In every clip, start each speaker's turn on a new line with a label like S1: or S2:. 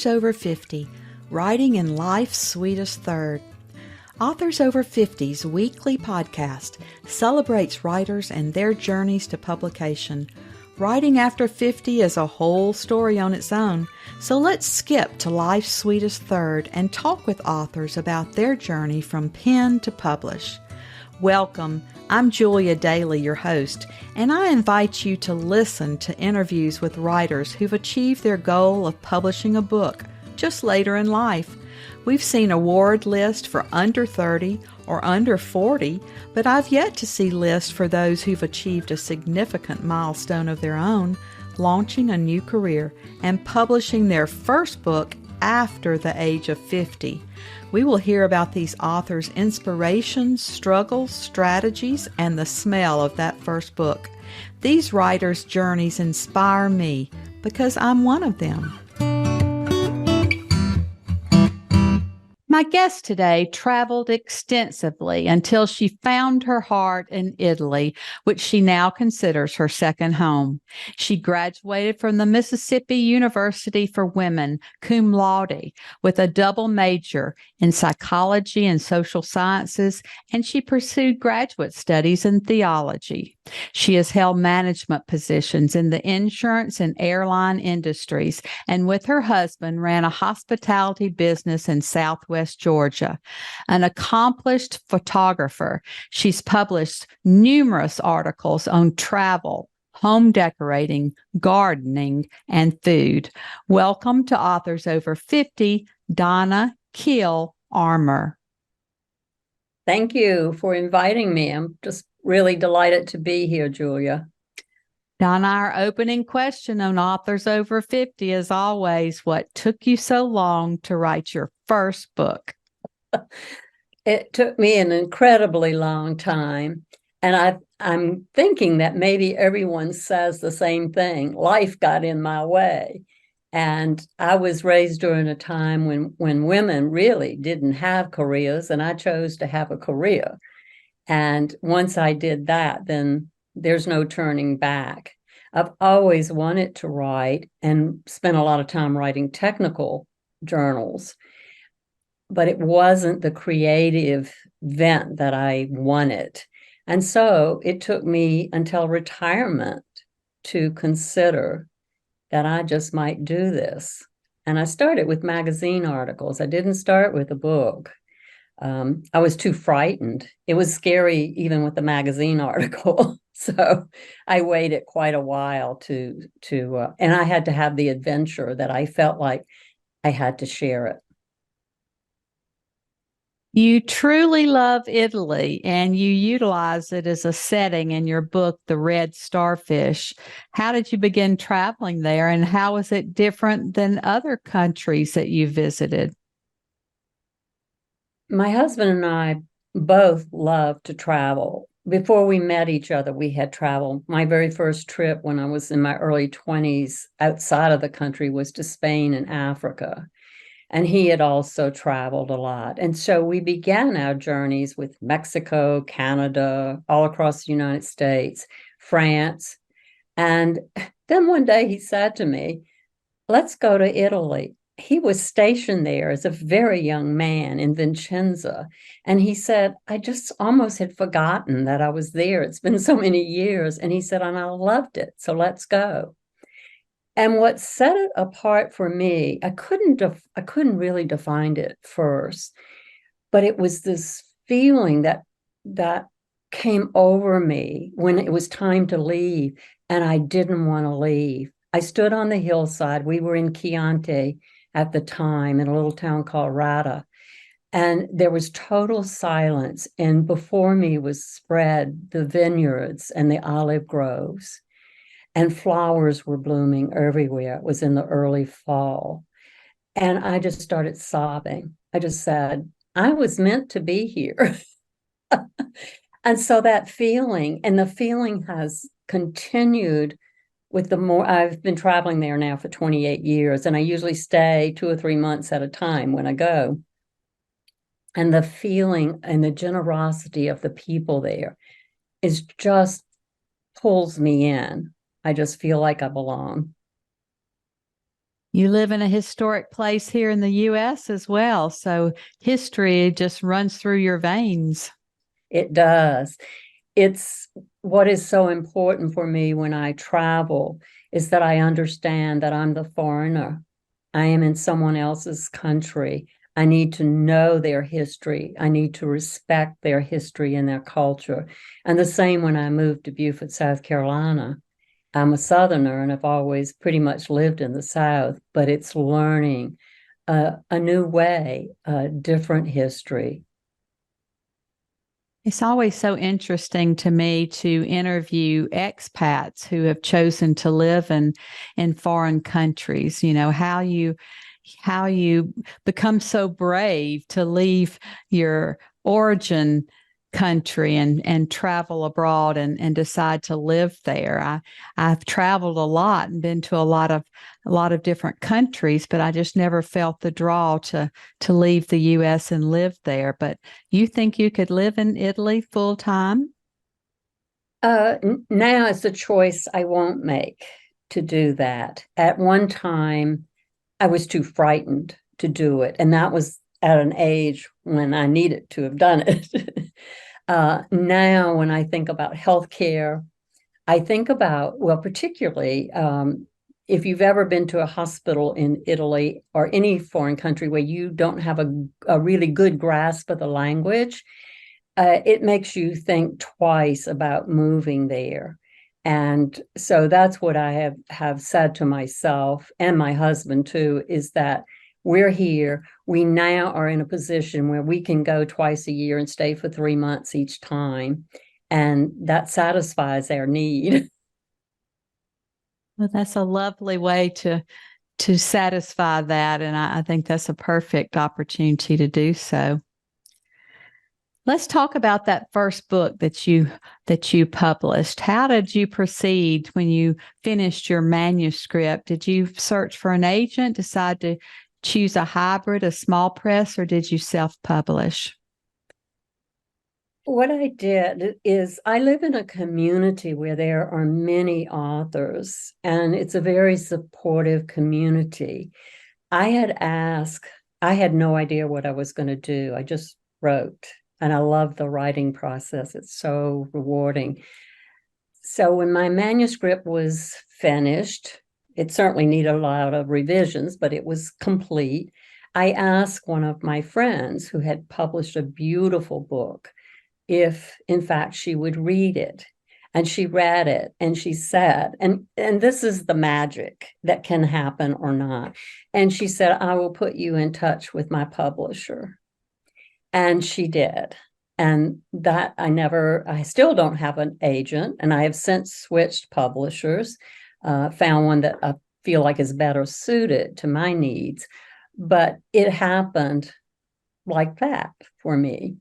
S1: Authors Over 50, Writing in Life's Sweetest Third. Authors Over 50's weekly podcast celebrates writers and their journeys to publication. Writing after 50 is a whole story on its own, so let's skip to life's sweetest third and talk with authors about their journey from pen to publish. Welcome. I'm Julia Daly, your host, and I invite you to listen to interviews with writers who've achieved their goal of publishing a book just later in life. We've seen award lists for under 30 or under 40, but I've yet to see lists for those who've achieved a significant milestone of their own, launching a new career and publishing their first book after the age of 50. We will hear about these authors' inspirations, struggles, strategies, and the smell of that first book. These writers' journeys inspire me because I'm one of them. My guest today traveled extensively until she found her heart in Italy, which she now considers her second home. She graduated from the Mississippi University for Women, cum laude, with a double major in psychology and social sciences, and she pursued graduate studies in theology. She has held management positions in the insurance and airline industries, and with her husband ran a hospitality business in Southwest Georgia. An accomplished photographer, she's published numerous articles on travel, home decorating, gardening, and food. Welcome to Authors Over 50, Donna Keel Armer.
S2: Thank you for inviting me. I'm just really delighted to be here, Julia.
S1: Donna, our opening question on Authors Over 50 is always, what took you so long to write your first book?
S2: It took me an incredibly long time. And I'm thinking that maybe everyone says the same thing. Life got in my way. And I was raised during a time when women really didn't have careers, and I chose to have a career. And once I did that, then there's no turning back. I've always wanted to write and spent a lot of time writing technical journals, but it wasn't the creative vent that I wanted. And so it took me until retirement to consider that I just might do this. And I started with magazine articles. I didn't start with a book. I was too frightened. It was scary even with the magazine article. So I waited quite a while and I had to have the adventure that I felt like I had to share it.
S1: You truly love Italy, and you utilize it as a setting in your book, The Red Starfish. How did you begin traveling there, and how is it different than other countries that you visited?
S2: My husband and I both love to travel. Before we met each other, we had traveled. My very first trip when I was in my early 20s outside of the country was to Spain and Africa. And he had also traveled a lot. And so we began our journeys with Mexico, Canada, all across the United States, France. And then one day he said to me, let's go to Italy. He was stationed there as a very young man in Vicenza. And he said, I just almost had forgotten that I was there. It's been so many years. And he said, and I loved it. So let's go. And what set it apart for me, I couldn't really define it first, but it was this feeling that came over me when it was time to leave, and I didn't want to leave. I stood on the hillside. We were in Chianti at the time in a little town called Rada, and there was total silence. And before me was spread the vineyards and the olive groves. And flowers were blooming everywhere. It was in the early fall. And I just started sobbing. I just said, I was meant to be here. And so that feeling, and the feeling has continued with the more, I've been traveling there now for 28 years, and I usually stay 2 or 3 months at a time when I go. And the feeling and the generosity of the people there is just pulls me in. I just feel like I belong.
S1: You live in a historic place here in the U.S. as well, so history just runs through your veins.
S2: It does. It's what is so important for me when I travel is that I understand that I'm the foreigner. I am in someone else's country. I need to know their history. I need to respect their history and their culture. And the same when I moved to Beaufort, South Carolina. I'm a Southerner and I've always pretty much lived in the South, but it's learning a new way, a different history.
S1: It's always so interesting to me to interview expats who have chosen to live in foreign countries. You know, how you become so brave to leave your origin country and travel abroad and decide to live there. I've traveled a lot and been to a lot of different countries, but I just never felt the draw to leave the US and live there. But you think you could live in Italy full time?
S2: Now it's a choice I won't make to do that. At one time, I was too frightened to do it. And that was at an age when I needed to have done it. Now, when I think about healthcare, I think about, well, particularly if you've ever been to a hospital in Italy or any foreign country where you don't have a really good grasp of the language, it makes you think twice about moving there. And so that's what I have said to myself and my husband too, is that we're here. We now are in a position where we can go twice a year and stay for 3 months each time. And that satisfies our need.
S1: Well, that's a lovely way to satisfy that, and I think that's a perfect opportunity to do so. Let's talk about that first book that you published. How did you proceed when you finished your manuscript? Did you search for an agent, decide to choose a hybrid, a small press, or did you self-publish?
S2: What I did is I live in a community where there are many authors, and it's a very supportive community. I had asked, I had no idea what I was going to do. I just wrote, and I love the writing process. It's so rewarding. So when my manuscript was finished, it certainly needed a lot of revisions, but it was complete. I asked one of my friends who had published a beautiful book if, in fact, she would read it. And she read it and she said, and this is the magic that can happen or not. And she said, I will put you in touch with my publisher. And she did. And that I still don't have an agent, and I have since switched publishers, found one that I feel like is better suited to my needs. But it happened like that for me.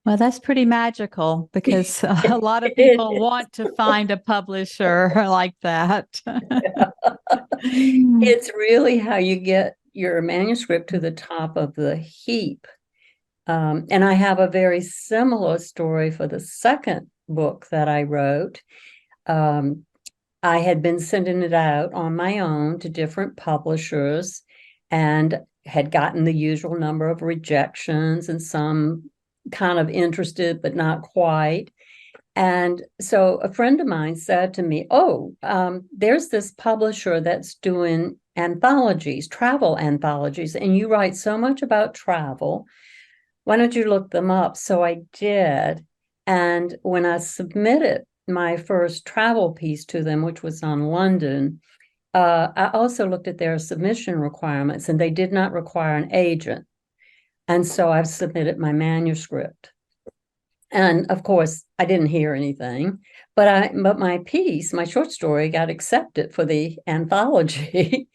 S1: Well, that's pretty magical because a lot of
S2: It
S1: people
S2: is.
S1: want to find a publisher like that.
S2: It's really how you get your manuscript to the top of the heap. And I have a very similar story for the second book that I wrote. Um, I had been sending it out on my own to different publishers and had gotten the usual number of rejections and some kind of interested, but not quite. And so a friend of mine said to me, oh, there's this publisher that's doing anthologies, travel anthologies, and you write so much about travel. Why don't you look them up? So I did. And when I submitted my first travel piece to them, which was on London, I also looked at their submission requirements, and they did not require an agent. And so I've submitted my manuscript. And of course, I didn't hear anything, but my piece, my short story, got accepted for the anthology.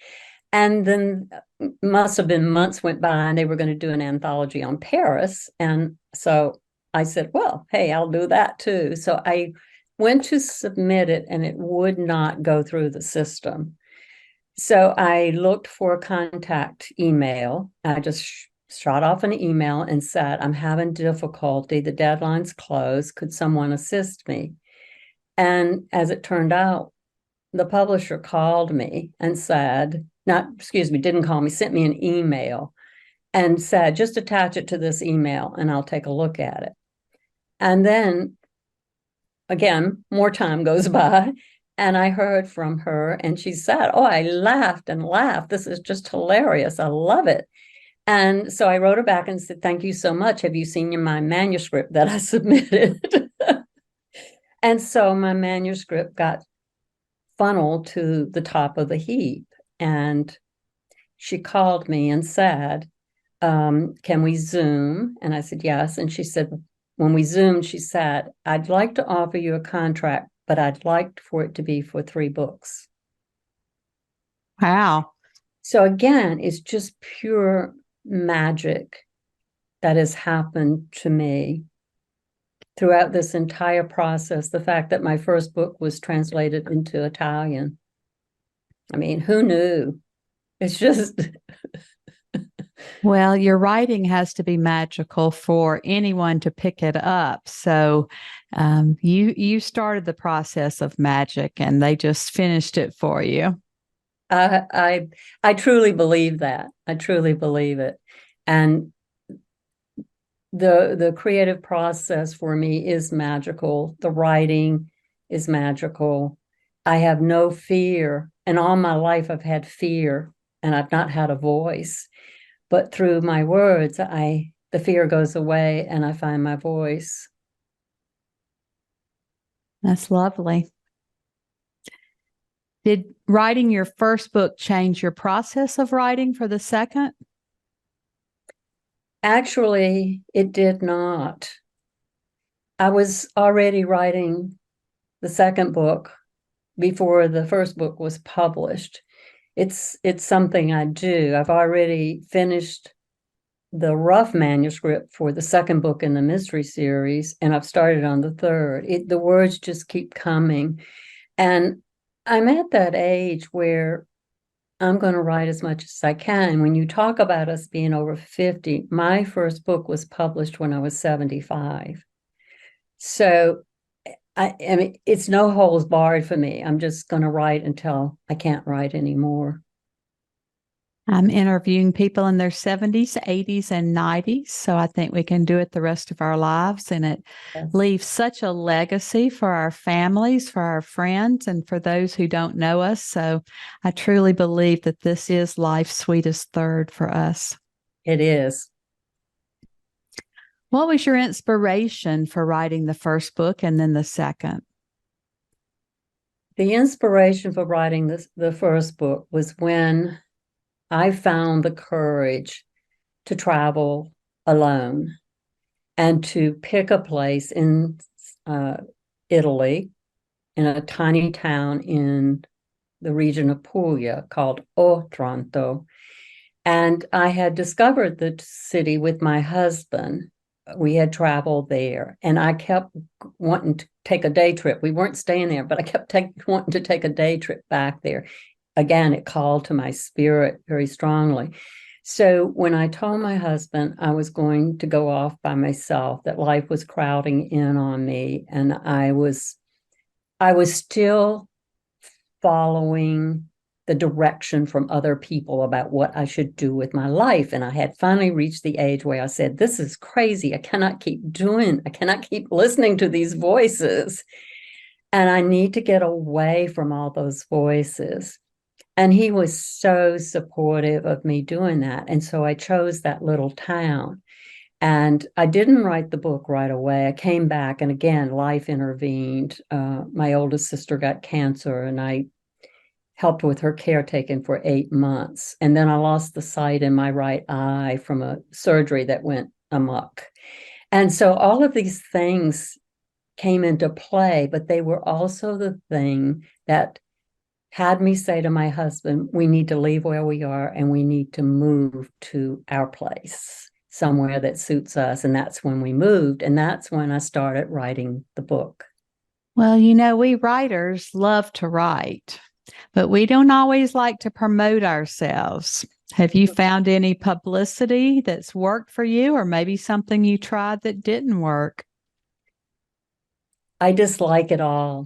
S2: And then must have been months went by, and they were going to do an anthology on Paris. And so I said, well, hey, I'll do that too. So I went to submit it, and it would not go through the system. So I looked for a contact email. I just shot off an email and said, I'm having difficulty. The deadline's closed. Could someone assist me? And as it turned out, the publisher called me and said, didn't call me, sent me an email and said, just attach it to this email and I'll take a look at it. And then again, more time goes by and I heard from her and she said, oh, I laughed and laughed. This is just hilarious. I love it. And so I wrote her back and said, thank you so much. Have you seen my manuscript that I submitted? And so my manuscript got funneled to the top of the heap. And she called me and said, can we Zoom? And I said, yes. And she said, when we Zoomed, she said, I'd like to offer you a contract, but I'd like for it to be for 3 books.
S1: Wow.
S2: So again, it's just pure magic that has happened to me throughout this entire process. The fact that my first book was translated into Italian. I mean, who knew? It's just...
S1: Well, your writing has to be magical for anyone to pick it up. So you started the process of magic and they just finished it for you.
S2: I truly believe that. I truly believe it. And the creative process for me is magical. The writing is magical. I have no fear. And all my life I've had fear and I've not had a voice. But through my words, the fear goes away and I find my voice.
S1: That's lovely. Did writing your first book change your process of writing for the second?
S2: Actually, it did not. I was already writing the second book before the first book was published. It's something I do. I've already finished the rough manuscript for the second book in the mystery series, and I've started on the third. The words just keep coming. And I'm at that age where I'm going to write as much as I can. When you talk about us being over 50, my first book was published when I was 75. So I mean, it's no holds barred for me. I'm just going to write until I can't write anymore.
S1: I'm interviewing people in their 70s, 80s, and 90s. So I think we can do it the rest of our lives. And it leaves such a legacy for our families, for our friends, and for those who don't know us. So I truly believe that this is life's sweetest third for us.
S2: It is.
S1: What was your inspiration for writing the first book and then the second?
S2: The inspiration for writing the first book was when I found the courage to travel alone and to pick a place in Italy, in a tiny town in the region of Puglia called Otranto. And I had discovered the city with my husband. We had traveled there, and I kept wanting to take a day trip. We weren't staying there, but I kept wanting to take a day trip back there. Again, it called to my spirit very strongly. So when I told my husband I was going to go off by myself, that life was crowding in on me, and I was still following the direction from other people about what I should do with my life. And I had finally reached the age where I said, this is crazy. I cannot keep listening to these voices. And I need to get away from all those voices. And he was so supportive of me doing that. And so I chose that little town. And I didn't write the book right away. I came back, and again, life intervened. My oldest sister got cancer, and I helped with her caretaking for 8 months. And then I lost the sight in my right eye from a surgery that went amok. And so all of these things came into play, but they were also the thing that had me say to my husband, we need to leave where we are and we need to move to our place, somewhere that suits us. And that's when we moved. And that's when I started writing the book.
S1: Well, you know, we writers love to write, but we don't always like to promote ourselves. Have you found any publicity that's worked for you, or maybe something you tried that didn't work?
S2: I dislike it all.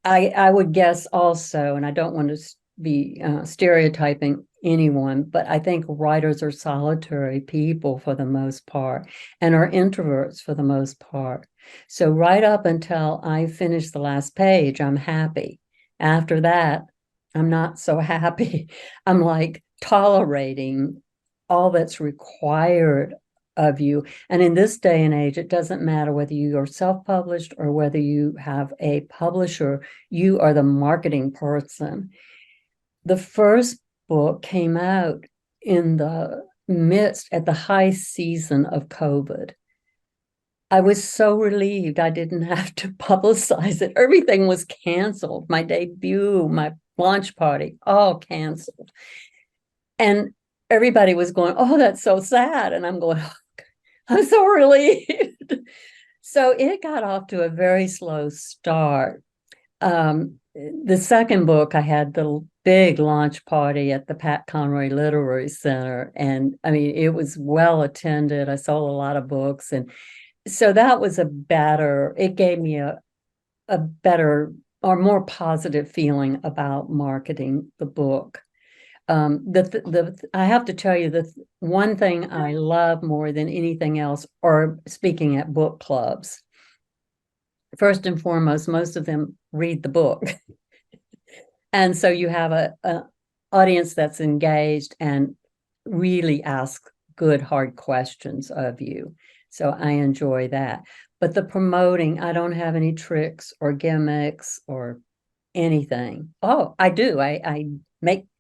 S2: I would guess also, and I don't want to be stereotyping anyone, but I think writers are solitary people for the most part and are introverts for the most part. So right up until I finish the last page, I'm happy. After that, I'm not so happy. I'm like tolerating all that's required of you. And in this day and age, it doesn't matter whether you are self-published or whether you have a publisher, you are the marketing person. The first book came out in the midst at the high season of COVID. I was so relieved I didn't have to publicize it. Everything was canceled. My debut, my launch party, all canceled. And everybody was going, "Oh, that's so sad." And I'm going, "Oh, I'm so relieved." So it got off to a very slow start. The second book, I had the big launch party at the Pat Conroy Literary Center. And I mean, it was well attended. I sold a lot of books. And so that was it gave me a better or more positive feeling about marketing the book. I have to tell you, the one thing I love more than anything else, or speaking at book clubs, first and foremost, most of them read the book. And so you have a audience that's engaged and really ask good, hard questions of you. So I enjoy that. But the promoting, I don't have any tricks or gimmicks or anything. Oh, I do. I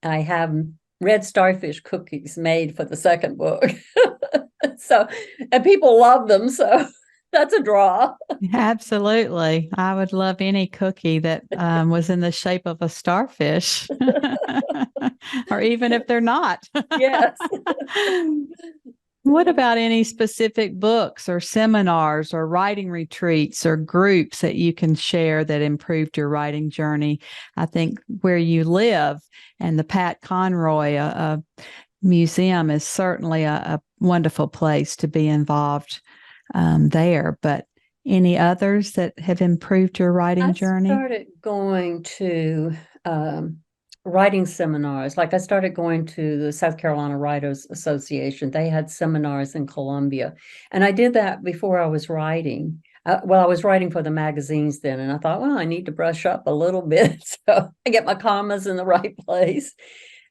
S2: have red starfish cookies made for the second book. So, and people love them. So that's a draw.
S1: Absolutely. I would love any cookie that was in the shape of a starfish, or even if they're not.
S2: Yes.
S1: What about any specific books or seminars or writing retreats or groups that you can share that improved your writing journey? I think where you live and the Pat Conroy museum is certainly a wonderful place to be involved there. But any others that have improved your writing journey?
S2: I started going to writing seminars. Like I started going to the South Carolina Writers Association. They had seminars in Columbia. And I did that before I was writing. I was writing for the magazines then, and I thought, well, I need to brush up a little bit so I get my commas in the right place.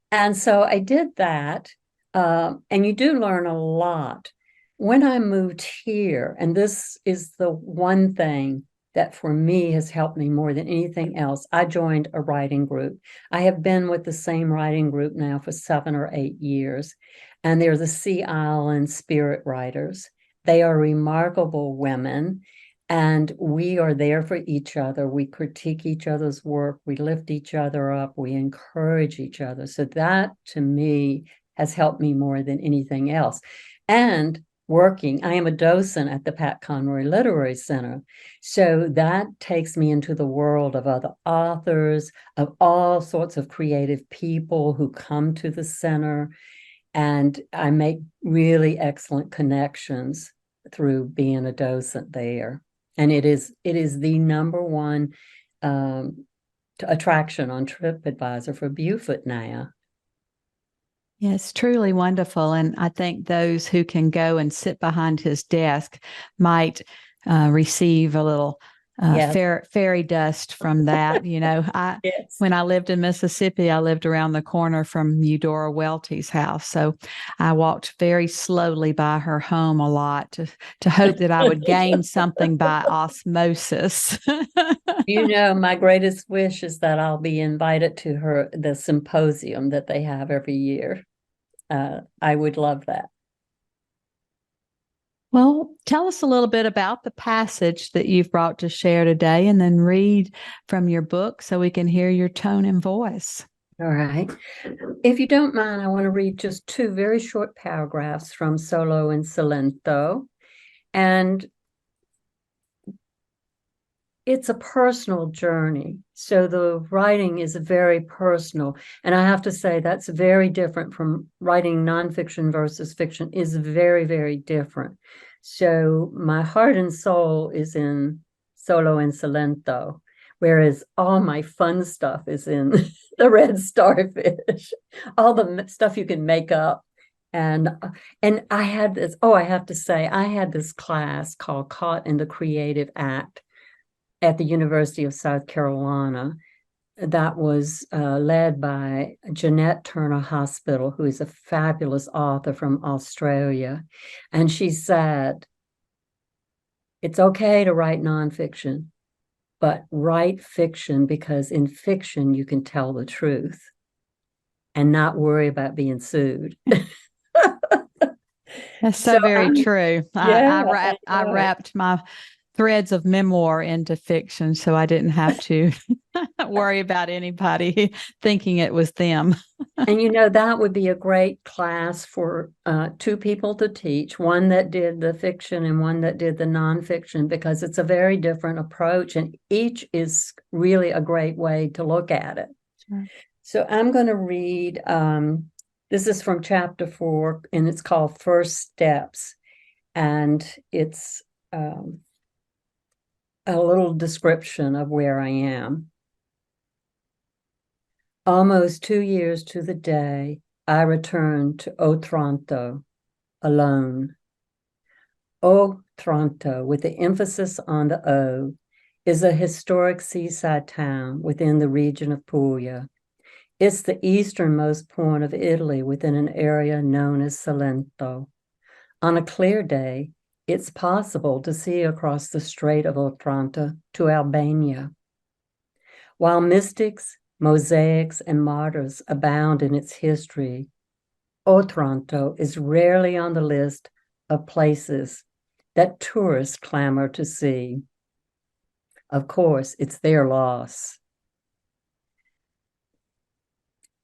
S2: And so I did that. And you do learn a lot. When I moved here, and this is the one thing that for me has helped me more than anything else, I joined a writing group. I have been with the same writing group now for 7 or 8 years, and they're the Sea Island Spirit Writers. They are remarkable women, and we are there for each other. We critique each other's work. We lift each other up. We encourage each other. So that, to me, has helped me more than anything else. And I am a docent at the Pat Conroy Literary Center. So that takes me into the world of other authors, of all sorts of creative people who come to the center. And I make really excellent connections through being a docent there. And it is the number one attraction on TripAdvisor for Beaufort now.
S1: Yes, truly wonderful. And I think those who can go and sit behind his desk might receive a little fairy dust from that.
S2: Yes.
S1: When I lived in Mississippi, I lived around the corner from Eudora Welty's house. So I walked very slowly by her home a lot to hope that I would gain something by osmosis.
S2: My greatest wish is that I'll be invited to the symposium that they have every year. I would love that.
S1: Well, tell us a little bit about the passage that you've brought to share today, and then read from your book so we can hear your tone and voice.
S2: All right. If you don't mind, I want to read just 2 very short paragraphs from Solo in Salento. And it's a personal journey. So the writing is very personal. And I have to say that's very different from writing nonfiction versus fiction, is very, very different. So my heart and soul is in Solo in Salento, whereas all my fun stuff is in the red starfish, all the stuff you can make up. And I had this, I have to say, I had this class called Caught in the Creative Act at the University of South Carolina that was led by Jeanette Turner Hospital, who is a fabulous author from Australia. And she said, it's okay to write nonfiction, but write fiction, because in fiction you can tell the truth and not worry about being sued.
S1: That's so very true.
S2: Yeah,
S1: I wrapped my threads of memoir into fiction, so I didn't have to worry about anybody thinking it was them.
S2: And that would be a great class for two people to teach, one that did the fiction and one that did the nonfiction, because it's a very different approach, and each is really a great way to look at it. Sure. So I'm going to read, this is from chapter 4, and it's called First Steps. And it's a little description of where I am. Almost 2 years to the day, I returned to Otranto alone. Otranto, with the emphasis on the O, is a historic seaside town within the region of Puglia. It's the easternmost point of Italy within an area known as Salento. On a clear day, it's possible to see across the Strait of Otranto to Albania. While mystics, mosaics, and martyrs abound in its history, Otranto is rarely on the list of places that tourists clamor to see. Of course, it's their loss.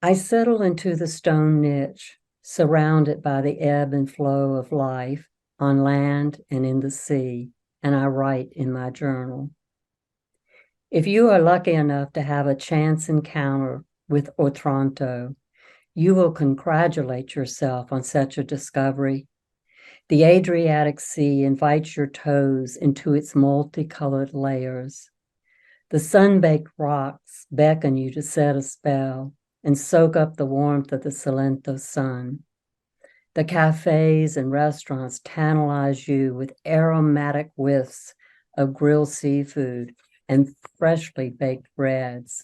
S2: I settle into the stone niche, surrounded by the ebb and flow of life on land and in the sea, and I write in my journal. If you are lucky enough to have a chance encounter with Otranto, you will congratulate yourself on such a discovery. The Adriatic Sea invites your toes into its multicolored layers. The sun-baked rocks beckon you to set a spell and soak up the warmth of the Salento sun. The cafes and restaurants tantalize you with aromatic whiffs of grilled seafood and freshly baked breads.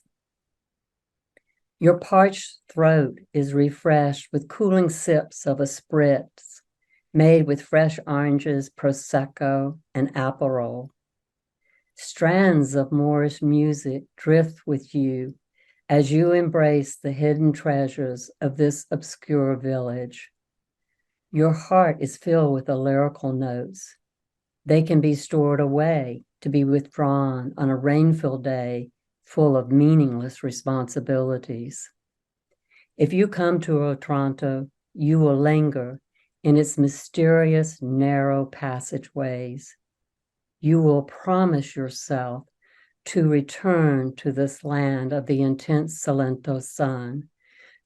S2: Your parched throat is refreshed with cooling sips of a spritz made with fresh oranges, Prosecco, and Aperol. Strands of Moorish music drift with you as you embrace the hidden treasures of this obscure village. Your heart is filled with the lyrical notes. They can be stored away to be withdrawn on a rain-filled day full of meaningless responsibilities. If you come to Otranto, you will linger in its mysterious, narrow passageways. You will promise yourself to return to this land of the intense Salento sun,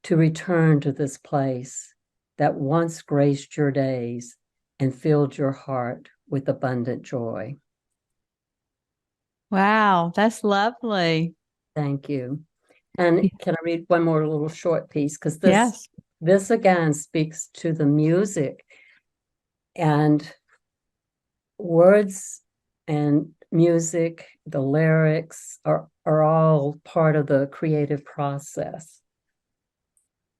S2: to return to this place that once graced your days and filled your heart with abundant joy.
S1: Wow, that's lovely.
S2: Thank you. And can I read one more little short piece? Because
S1: Yes.
S2: This again speaks to the music, and words and music, the lyrics are all part of the creative process.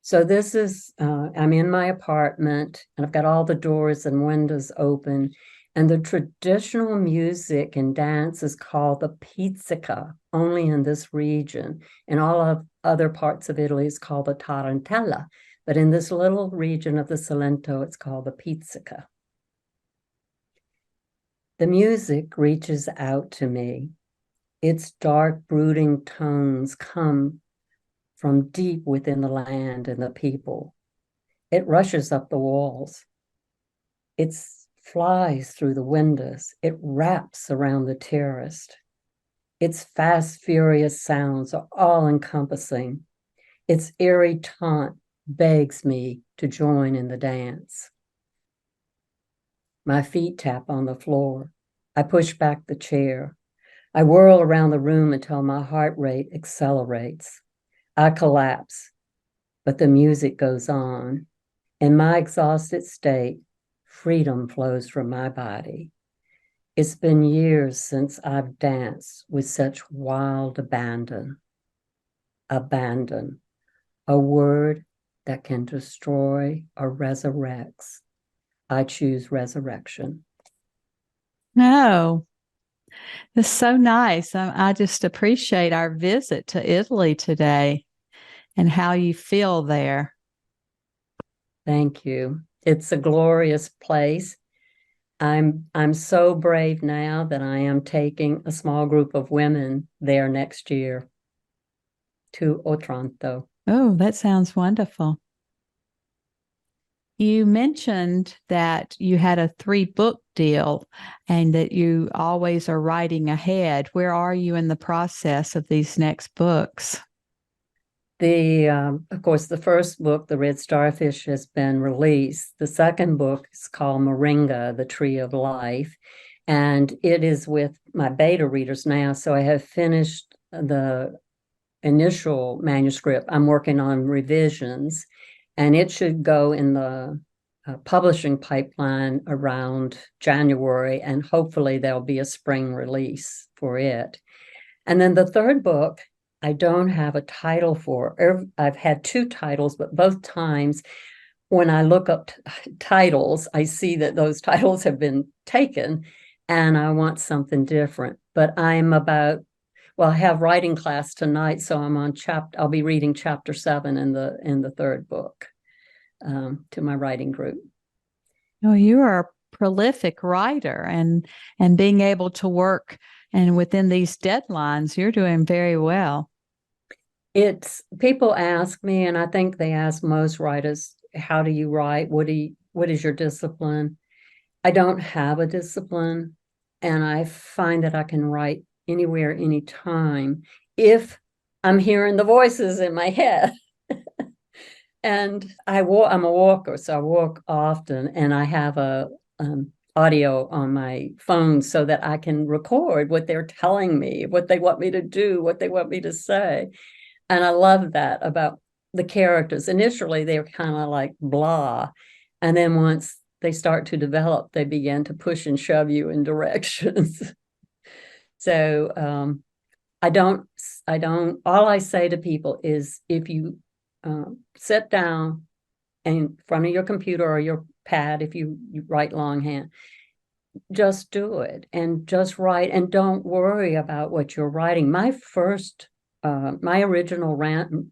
S2: So this is, I'm in my apartment and I've got all the doors and windows open, and the traditional music and dance is called the pizzica, only in this region. In all of other parts of Italy, it's called the tarantella. But in this little region of the Salento, it's called the pizzica. The music reaches out to me. Its dark, brooding tones come from deep within the land and the people. It rushes up the walls. It flies through the windows. It wraps around the terrace. Its fast, furious sounds are all-encompassing. Its eerie taunt begs me to join in the dance. My feet tap on the floor. I push back the chair. I whirl around the room until my heart rate accelerates. I collapse, but the music goes on. In my exhausted state, freedom flows from my body. It's been years since I've danced with such wild abandon. Abandon, a word that can destroy or resurrects. I choose resurrection.
S1: No, it's so nice. I just appreciate our visit to Italy today and how you feel there.
S2: Thank you. It's a glorious place. I'm so brave now that I am taking a small group of women there next year to Otranto.
S1: Oh, that sounds wonderful. You mentioned that you had a 3-book deal and that you always are writing ahead. Where are you in the process of these next books?
S2: Of course, the first book, The Red Starfish, has been released. The second book is called Moringa, The Tree of Life, and it is with my beta readers now. So I have finished the initial manuscript. I'm working on revisions, and it should go in the publishing pipeline around January, and hopefully there'll be a spring release for it. And then the third book, I don't have a title for. I've had 2 titles, but both times when I look up titles, I see that those titles have been taken, and I want something different. But I'm about, well, I have writing class tonight, so I'll be reading chapter 7 in the third book to my writing group.
S1: Oh, you are a prolific writer and being able to work and within these deadlines, you're doing very well.
S2: It's people ask me, and I think they ask most writers, how do you write? What is your discipline? I don't have a discipline, and I find that I can write anywhere, anytime, if I'm hearing the voices in my head. And I'm a walker, so I walk often, and I have a audio on my phone so that I can record what they're telling me, what they want me to do, what they want me to say. And I love that about the characters. Initially, they're kind of like blah. And then once they start to develop, they begin to push and shove you in directions. So all I say to people is if you sit down in front of your computer or your pad, if you write longhand, just do it and just write and don't worry about what you're writing. My original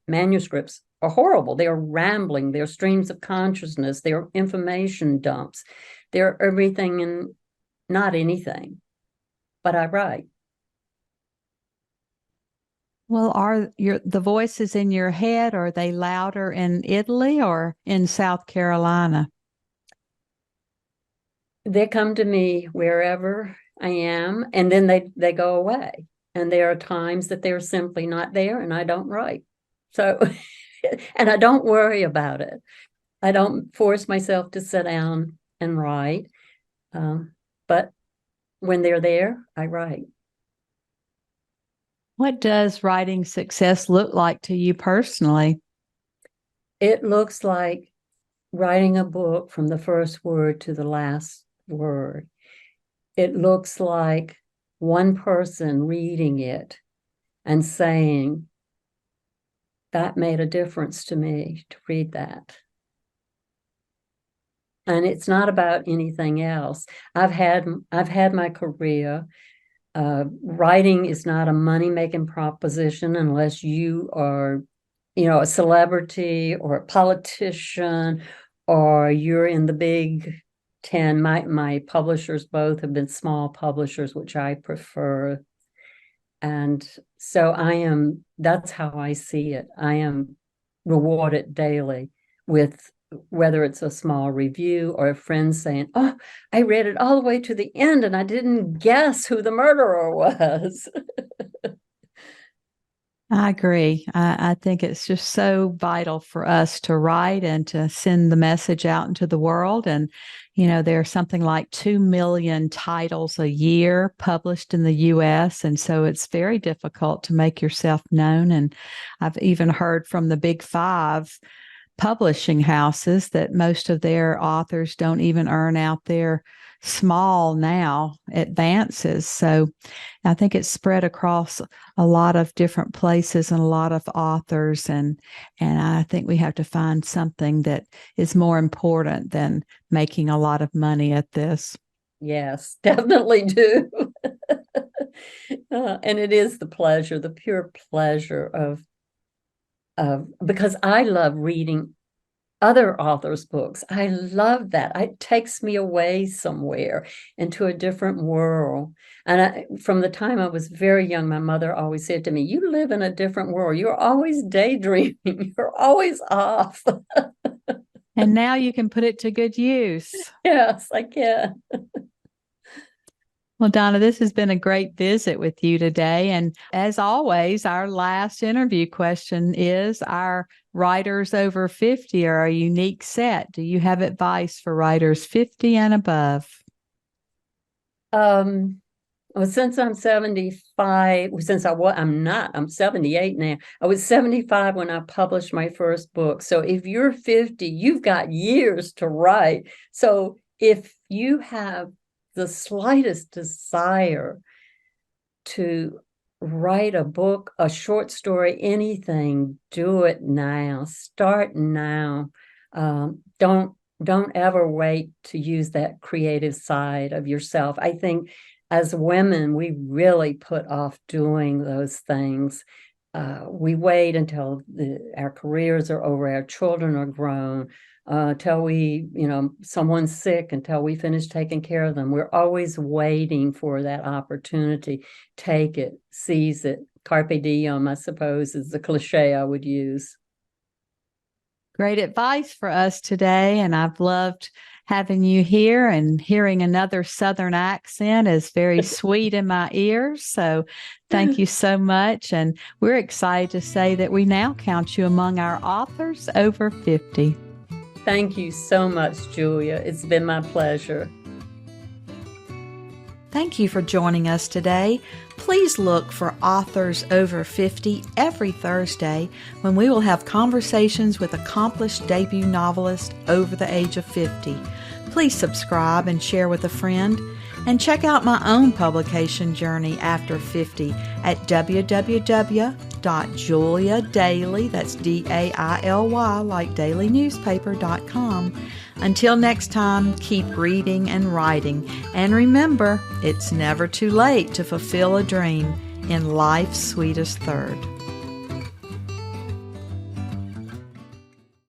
S2: manuscripts are horrible. They're rambling. They're streams of consciousness. They're information dumps. They're everything and not anything. But I write.
S1: Well, are the voices in your head, are they louder in Italy or in South Carolina?
S2: They come to me wherever I am, and then they go away. And there are times that they're simply not there, and I don't write. So, and I don't worry about it. I don't force myself to sit down and write. But when they're there, I write.
S1: What does writing success look like to you personally?
S2: It looks like writing a book from the first word to the last word. It looks like one person reading it and saying, that made a difference to me to read that. And it's not about anything else. I've had my career. Writing is not a money-making proposition unless you are, a celebrity or a politician, or you're in the big 10. My publishers both have been small publishers, which I prefer. And so that's how I see it. I am rewarded daily with whether it's a small review or a friend saying, oh, I read it all the way to the end and I didn't guess who the murderer was.
S1: I agree. I think it's just so vital for us to write and to send the message out into the world. And, There are something like 2 million titles a year published in the U.S., and so it's very difficult to make yourself known. And I've even heard from the big five publishing houses that most of their authors don't even earn out their small now advances. So I think it's spread across a lot of different places and a lot of authors, and I think we have to find something that is more important than making a lot of money at this.
S2: Yes, definitely do. And it is the pure pleasure of because I love reading other authors' books. I love that. It takes me away somewhere into a different world. And from the time I was very young, my mother always said to me, "You live in a different world. You're always daydreaming. You're always off."
S1: And now you can put it to good use.
S2: Yes, I can.
S1: Well, Donna, this has been a great visit with you today. And as always, our last interview question is, our writers over 50 are a unique set. Do you have advice for writers 50 and above?
S2: Well, since I'm 75, I'm 78 now. I was 75 when I published my first book. So if you're 50, you've got years to write. So if you have the slightest desire to write a book, a short story, anything, do it now. Start now. Don't ever wait to use that creative side of yourself. I think as women, we really put off doing those things. We wait until our careers are over, our children are grown, till someone's sick, until we finish taking care of them. We're always waiting for that opportunity. Take it, seize it. Carpe diem, I suppose, is the cliche I would use.
S1: Great advice for us today, and I've loved having you here, and hearing another Southern accent is very sweet in my ears. So thank you so much. And we're excited to say that we now count you among our authors over 50.
S2: Thank you so much, Julia. It's been my pleasure.
S1: Thank you for joining us today. Please look for Authors Over 50 every Thursday, when we will have conversations with accomplished debut novelists over the age of 50. Please subscribe and share with a friend, and check out my own publication journey after 50 at www.juliadaily, that's DAILY, like dailynewspaper.com. Until next time, keep reading and writing, and remember, it's never too late to fulfill a dream in life's sweetest third.